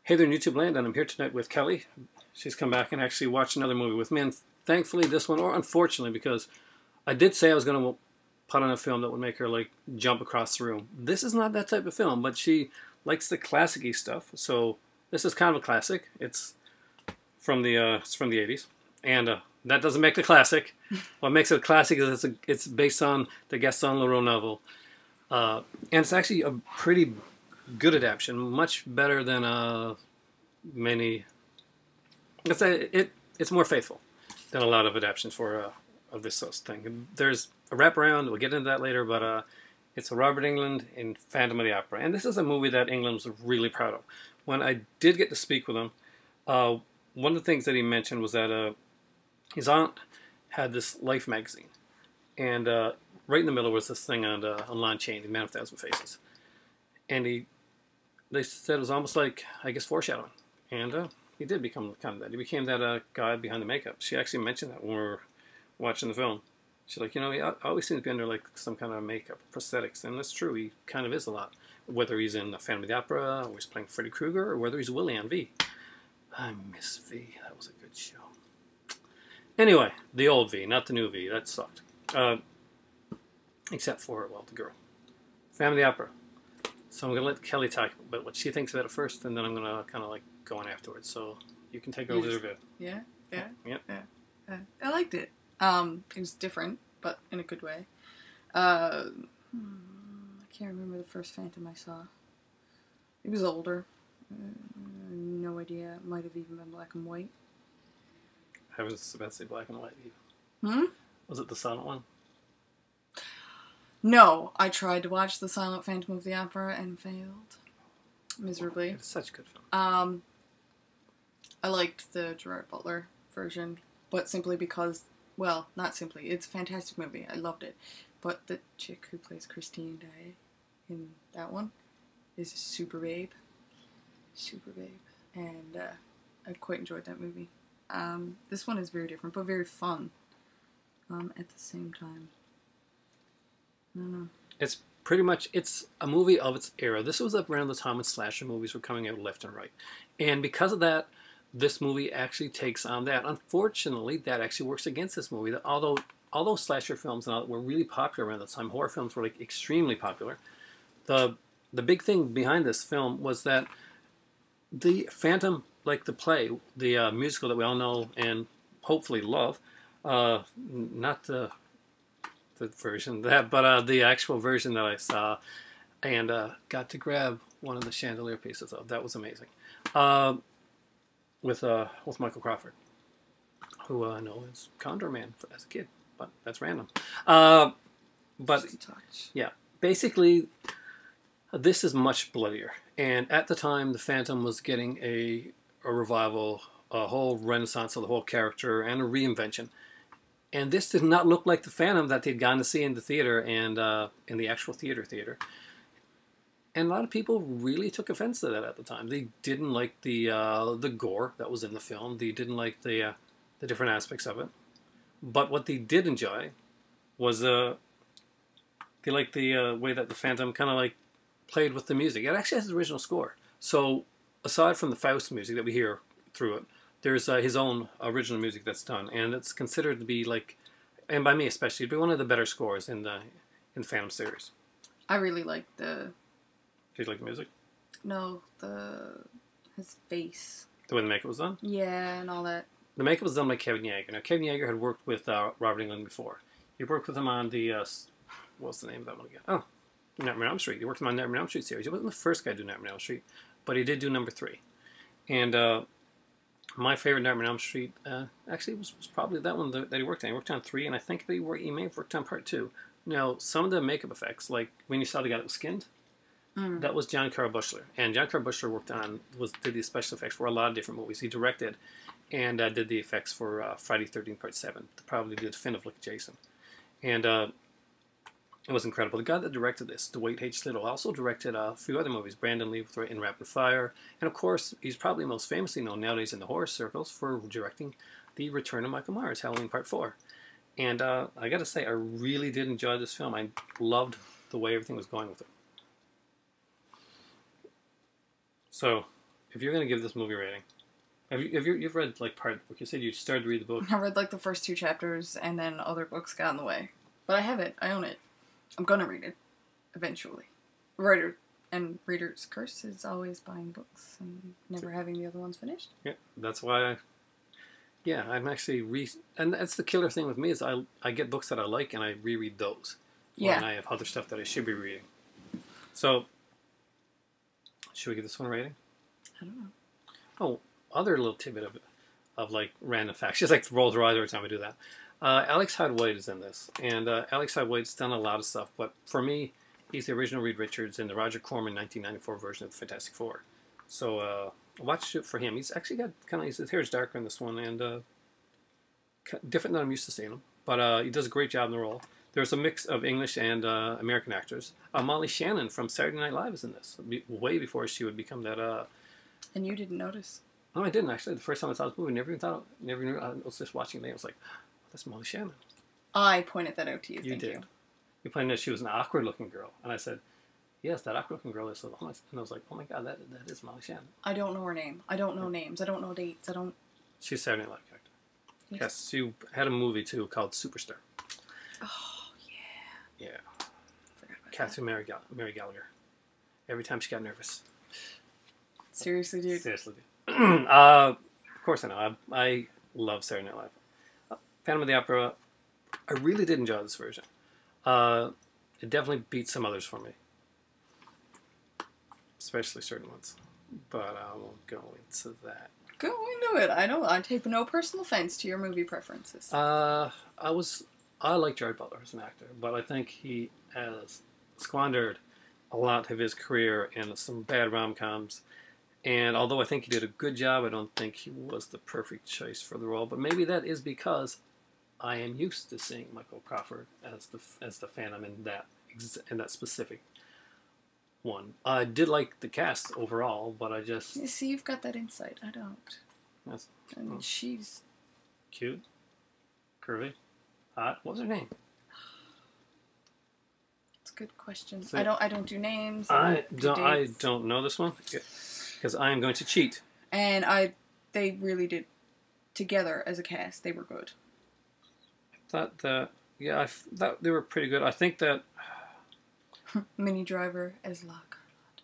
Hey there, in YouTube land, and I'm here tonight with Kelly. She's come back and actually watched another movie with me, and thankfully this one, or unfortunately, because I did say I was going to put on a film that would make her like jump across the room. This is not that type of film, but she likes the classic-y stuff, so this is kind of a classic. It's from the 80s, and that doesn't make it a classic. What makes it a classic is it's based on the Gaston Leroux novel, and it's actually a pretty good adaptation, much better than many. Let's say it's more faithful than a lot of adaptations for of this sort of thing. There's a wraparound. We'll get into that later, but it's a Robert Englund in Phantom of the Opera, and this is a movie that Englund was really proud of. When I did get to speak with him, one of the things that he mentioned was that his aunt had this Life magazine, and right in the middle was this thing on Lon Chaney, Man of a Thousand Faces, and they said it was almost like, I guess, foreshadowing. And he did become kind of that. He became that guy behind the makeup. She actually mentioned that when we were watching the film. She's like, you know, he always seems to be under like some kind of makeup, prosthetics. And that's true. He kind of is a lot. Whether he's in Phantom of the Opera, or he's playing Freddy Krueger, or whether he's Willie on V. I miss V. That was a good show. Anyway, the old V, not the new V. That sucked. Except for, well, the girl. Phantom of the Opera. So I'm going to let Kelly talk about what she thinks about it first, and then I'm going to kind of like go on afterwards. So you can take over the review. Yeah. Yep. I liked it. It was different, but in a good way. I can't remember the first Phantom I saw. It was older. No idea. It might have even been black and white. I was about to say black and white. Was it the silent one? No, I tried to watch the silent Phantom of the Opera and failed miserably. It's such a good film. I liked the Gerard Butler version, but simply because, well, not simply, it's a fantastic movie. I loved it. But the chick who plays Christine Day in that one is a super babe. Super babe. And I quite enjoyed that movie. This one is very different, but very fun at the same time. I don't know. It's pretty much, it's a movie of its era. This was around the time when slasher movies were coming out left and right. And because of that, this movie actually takes on that. Unfortunately, that actually works against this movie. Although slasher films and all were really popular around the time, horror films were like extremely popular. The big thing behind this film was that the Phantom, like the play, the musical that we all know and hopefully love, not the version of that, but the actual version that I saw and got to grab one of the chandelier pieces of. That was amazing. With Michael Crawford, who I know as Condor Man as a kid, but that's random. But yeah, basically, this is much bloodier. And at the time, the Phantom was getting a revival, a whole renaissance of the whole character, and a reinvention. And this did not look like the Phantom that they'd gone to see in the theater and in the actual theater. And a lot of people really took offense to that at the time. They didn't like the gore that was in the film. They didn't like the different aspects of it. But what they did enjoy was they liked the way that the Phantom kind of like played with the music. It actually has the original score. So aside from the Faust music that we hear through it, there's his own original music that's done, and it's considered to be like, and by me especially, to be one of the better scores in the Phantom series. I really liked the. Did you like the music? No, his face. The way the makeup was done? Yeah, and all that. The makeup was done by Kevin Yeager. Now, Kevin Yeager had worked with Robert Englund before. He worked with him on the, what's the name of that one again? Oh, Nightmare on Elm Street. He worked with him on Nightmare on Elm Street series. He wasn't the first guy to do Nightmare on Elm Street, but he did do number 3. And my favorite Nightmare on Elm Street actually was probably that one that he worked on. He worked on 3, and I think that he may have worked on part 2. Now, some of the makeup effects, like when you saw the guy that was skinned, that was John Carl Buechler. And John Carl Buechler did the special effects for a lot of different movies. He directed and did the effects for Friday 13th Part 7. Probably the definitive look at Jason. And it was incredible. The guy that directed this, Dwight H. Little, also directed a few other movies. Brandon Lee in Rapid Fire. And of course, he's probably most famously known nowadays in the horror circles for directing The Return of Michael Myers, Halloween Part 4. And I got to say, I really did enjoy this film. I loved the way everything was going with it. So, if you're going to give this movie a rating, you've read like part of the book? You said you started to read the book. I read like the first 2 chapters, and then other books got in the way. But I have it. I own it. I'm gonna read it eventually. Writer and reader's curse is always buying books and never having the other ones finished. Yeah, that's why. I'm actually and that's the killer thing with me is I get books that I like and I reread those. Yeah. And I have other stuff that I should be reading. So, should we give this one a rating? I don't know. Oh, other little tidbit of like random facts. Just like rolls her eyes every time we do that. Alex Hyde White is in this, and Alex Hyde White's done a lot of stuff. But for me, he's the original Reed Richards in the Roger Corman 1994 version of the Fantastic Four. So watch it for him. He's actually got his hair's darker in this one, and different than I'm used to seeing him. But he does a great job in the role. There's a mix of English and American actors. Molly Shannon from Saturday Night Live is in this, way before she would become that. And you didn't notice? No, I didn't actually. The first time I saw this movie, never knew. I was just watching it. I was like, oh, that's Molly Shannon. I pointed that out to you. You Thank did. you. You pointed out she was an awkward-looking girl, and I said, yes, that awkward-looking girl is. And I was like, oh my god, that is Molly Shannon. I don't know her name. I don't know names. I don't know dates. I don't. She's a Saturday Night Live character. Yes, she had a movie too called Superstar. Oh yeah. Yeah. Forgot about Catherine Mary Gallagher. Every time she got nervous. that. Seriously, dude. Seriously, dude. Of course I know. I love Saturday Night Live. Phantom of the Opera. I really did enjoy this version. It definitely beats some others for me, especially certain ones. But I won't go into that. Go into it. I take no personal offense to your movie preferences. I like Jared Butler as an actor, but I think he has squandered a lot of his career in some bad rom-coms. And although I think he did a good job, I don't think he was the perfect choice for the role. But maybe that is because I am used to seeing Michael Crawford as the Phantom in that specific one. I did like the cast overall, but I just... You see, you've got that insight. I don't. That's, And she's... cute, curvy, hot. What was her name? It's a good question. So, I don't do names. I do dates. don't know this one because I am going to cheat. And they really did together as a cast. They were good. I thought they were pretty good. I think that Minnie Driver as La Carlotta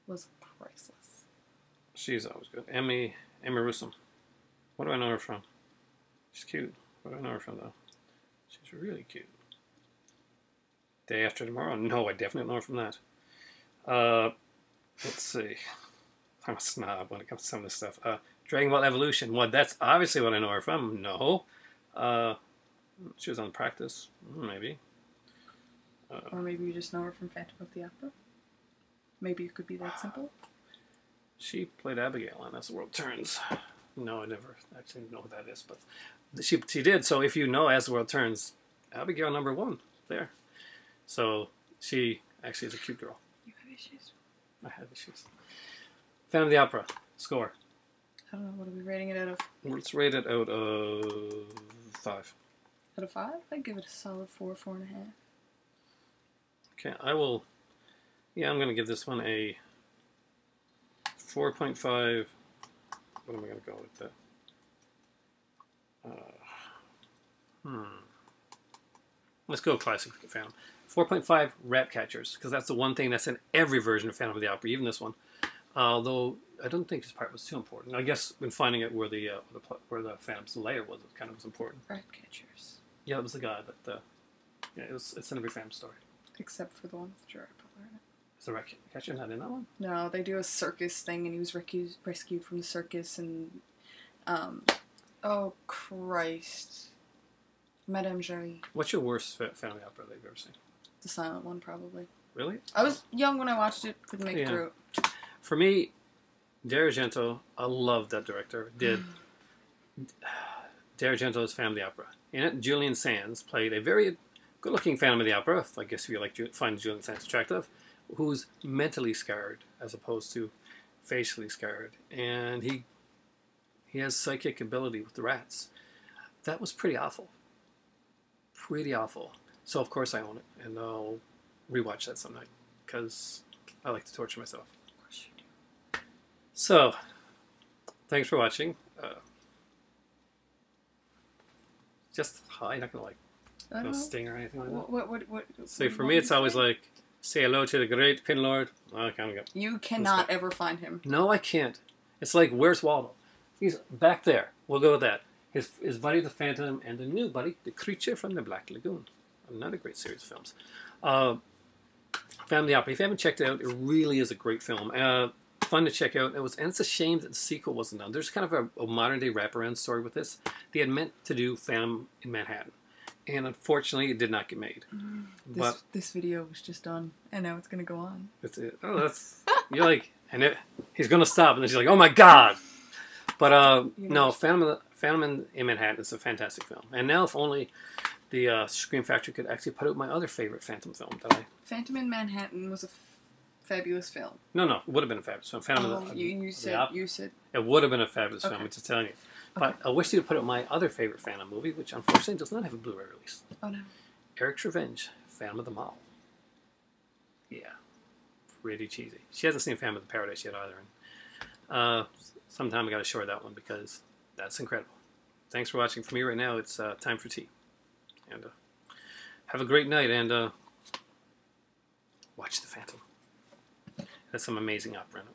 was priceless. she's always good. Emmy Rossum. What do I know her from? She's cute. What do I know her from though? She's really cute. Day After Tomorrow? No, I definitely know her from that. Let's see. I'm a snob when it comes to some of this stuff. Dragon Ball Evolution. Well, that's obviously what I know her from. No. She was on Practice. Maybe. Or maybe you just know her from Phantom of the Opera. Maybe it could be that simple. She played Abigail on As the World Turns. No, I never actually know who that is, but she did. So if you know As the World Turns, Abigail #1 there. So she actually is a cute girl. You have issues. I have issues. Phantom of the Opera score. I don't know. What are we rating it out of? Let's rate it out of 5. Out of 5? I'd give it a solid 4, 4.5. Okay, I will. Yeah, I'm going to give this one a 4.5. What am I going to go with that? Let's go classic Phantom. 4.5 rat catchers, because that's the one thing that's in every version of Phantom of the Opera, even this one. Although I don't think this part was too important. I guess when finding it where the Phantom's lair was, it kind of was important. Rat catchers. Yeah, it was the guy that. Yeah, it's in every Phantom story. Except for the one with Gerard Butler in it. Is the rat catcher not in that one? No, they do a circus thing, and he was rescued from the circus, and oh Christ, Madame Jolie. What's your worst Phantom of the Opera that you've ever seen? The silent one, probably. Really? I was young when I watched it. Couldn't make it through. For me, Dario Argento, I love that director. Did Dario Argento's Phantom of the Opera. In it, Julian Sands played a very good-looking Phantom of the Opera, I guess if you find Julian Sands attractive, who's mentally scarred as opposed to facially scarred. And he has psychic ability with the rats. That was pretty awful. Pretty awful. So, of course, I own it. And I'll rewatch that some night because I like to torture myself. Of course you do. So, thanks for watching. Just hi, not gonna like no sting or anything like that. What So for me, it's always like say hello to the great Pin Lord. Oh, I can't go. You cannot ever find him. No, I can't. It's like where's Waldo? He's back there. We'll go with that. His buddy, the Phantom, and the new buddy, the Creature from the Black Lagoon. Another great series of films. Family Opera. If you haven't checked it out, it really is a great film. Fun to check out. And it's a shame that the sequel wasn't done. There's kind of a modern day wraparound story with this. They had meant to do Phantom in Manhattan, and unfortunately, it did not get made. But this video was just done, and now it's gonna go on. That's it. Oh, that's you're like, he's gonna stop, and then she's like, oh my god. But no, Phantom in Manhattan is a fantastic film. And now, if only the Scream Factory could actually put out my other favorite Phantom film that I. Phantom in Manhattan was a fabulous film. No, it would have been a fabulous film. You said it would have been a fabulous film. I'm just telling you. But I wish you'd put out my other favorite Phantom movie, which unfortunately does not have a Blu-ray release. Oh no. Eric's Revenge, Phantom of the Mall. Yeah, pretty cheesy. She hasn't seen Phantom of the Paradise yet either. And, sometime I got to show her that one because that's incredible. Thanks for watching. For me right now, it's time for tea. And have a great night and watch The Phantom. That's some amazing opera in it.